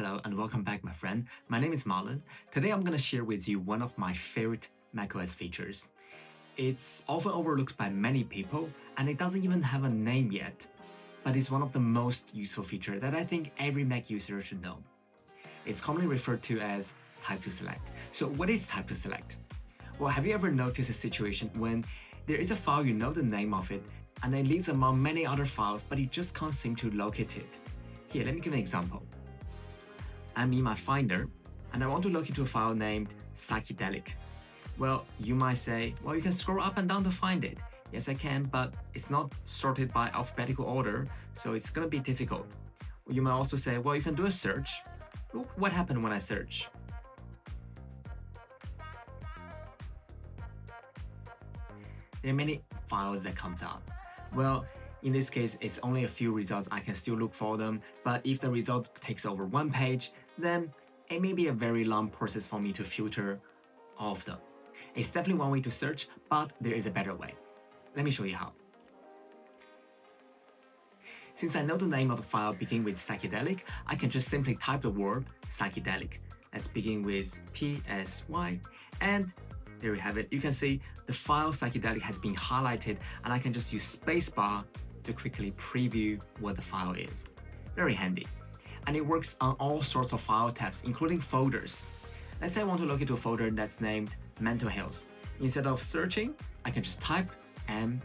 Hello and welcome back, my friend. My name is Marlon. Today I'm going to share with you one of my favorite macOS features. It's often overlooked by many people and it doesn't even have a name yet, but it's one of the most useful features that I think every Mac user should know. It's commonly referred to as Type to Select. So what is Type to Select? Well, have you ever noticed a situation when there is a file, you know the name of it, and it lives among many other files, but you just can't seem to locate it? Here, let me give an example. I'm in my Finder, and I want to locate to a file named Psychedelic. Well, you might say, well, you can scroll up and down to find it. Yes, I can, but it's not sorted by alphabetical order, so it's gonna be difficult. You might also say, well, you can do a search. Look what happened when I search. There are many files that comes up. Well, in this case, it's only a few results. I can still look for them, but if the result takes over one page, then it may be a very long process for me to filter all of them. It's definitely one way to search, but there is a better way. Let me show you how. Since I know the name of the file begin with psychedelic, I can just simply type the word psychedelic. Let's begin with PSY, and there we have it. You can see the file psychedelic has been highlighted, and I can just use spacebar to quickly preview what the file is. Very handy. And it works on all sorts of file types, including folders. Let's say I want to locate to a folder that's named mental health. Instead of searching, I can just type MENT.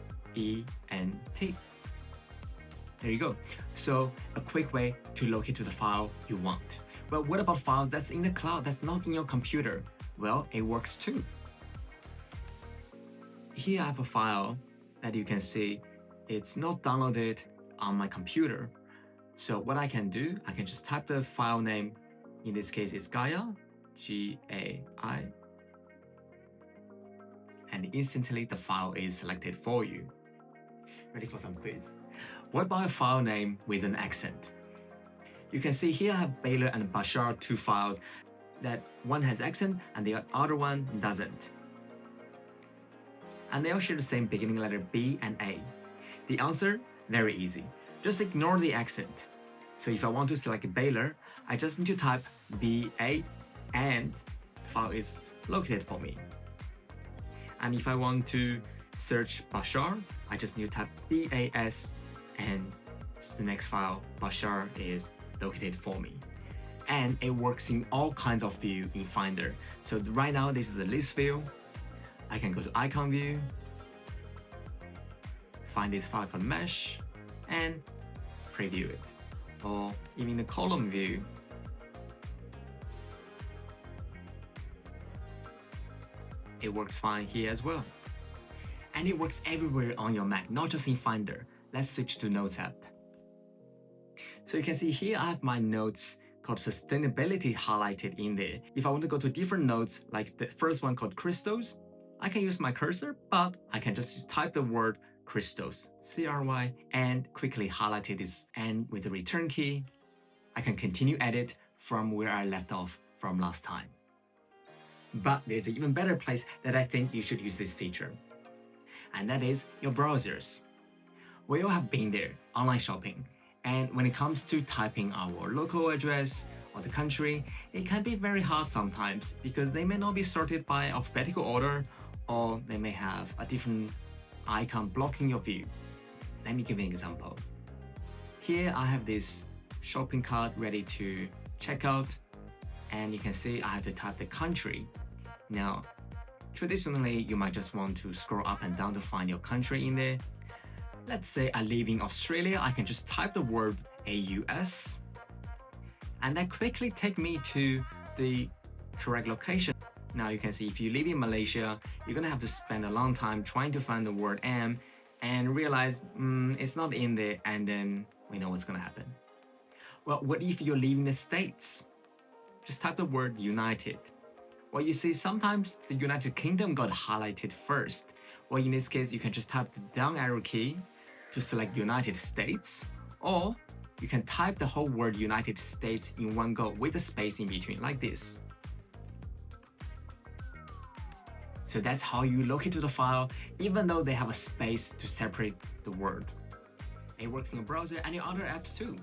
There you go. So a quick way to locate to the file you want. But what about files that's in the cloud, that's not in your computer? Well, it works too. Here I have a file that you can see it's not downloaded on my computer. So what I can do, I can just type the file name. In this case, it's Gaia, G-A-I. And instantly the file is selected for you. Ready for some quiz? What about a file name with an accent? You can see here I have Baylor and Bashar, two files that one has accent and the other one doesn't. And they all share the same beginning letter B and A. The answer, very easy. Just ignore the accent. So if I want to select Baylor, I just need to type BA and the file is located for me. And if I want to search Bashar, I just need to type BAS and the next file, Bashar, is located for me. And it works in all kinds of view in Finder. So right now, this is the list view. I can go to icon view, find this file called mesh, and preview it. Or even the column view, it works fine here as well. And it works everywhere on your Mac, not just in Finder. Let's switch to Notes app. So you can see here I have my notes called sustainability highlighted in there. If I want to go to different notes, like the first one called crystals, I can use my cursor, but I can just type the word crystals, C-R-Y, and quickly highlight this. And with the return key, I can continue edit from where I left off from last time. But there's an even better place that I think you should use this feature. And that is your browsers. We all have been there, online shopping. And when it comes to typing our local address or the country, it can be very hard sometimes because they may not be sorted by alphabetical order, or they may have a different icon blocking your view. Let me give you an example. Here I have this shopping cart ready to check out, and you can see I have to type the country. Now, traditionally, you might just want to scroll up and down to find your country in there. Let's say I live in Australia, I can just type the word AUS, and that quickly take me to the correct location. Now you can see if you live in Malaysia, you're gonna have to spend a long time trying to find the word M and realize it's not in there, and then we know what's gonna happen. Well, what if you're leaving the States? Just type the word United. Well, you see, sometimes the United Kingdom got highlighted first. Well, in this case, you can just type the down arrow key to select United States, or you can type the whole word United States in one go with a space in between, like this. So that's how you locate to the file, even though they have a space to separate the word. It works in your browser and your other apps too.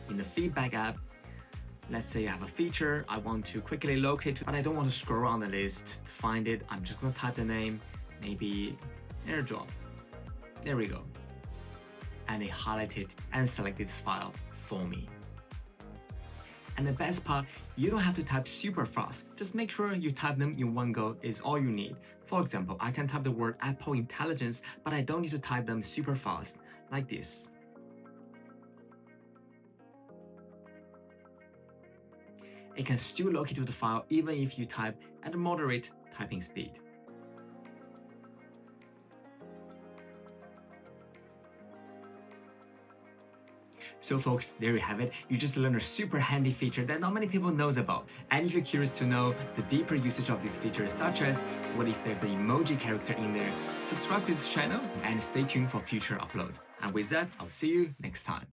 in the feedback app, let's say I have a feature I want to quickly locate, but I don't want to scroll around the list to find it. I'm just going to type the name, maybe AirDrop. There we go. And it highlighted and selected this file for me. And the best part, you don't have to type super fast. Just make sure you type them in one go is all you need. For example, I can type the word Apple Intelligence, but I don't need to type them super fast, like this. It can still locate to the file even if you type at a moderate typing speed. So folks, there you have it. You just learned a super handy feature that not many people knows about. And if you're curious to know the deeper usage of these features, such as what if there's an emoji character in there, subscribe to this channel and stay tuned for future upload. And with that, I'll see you next time.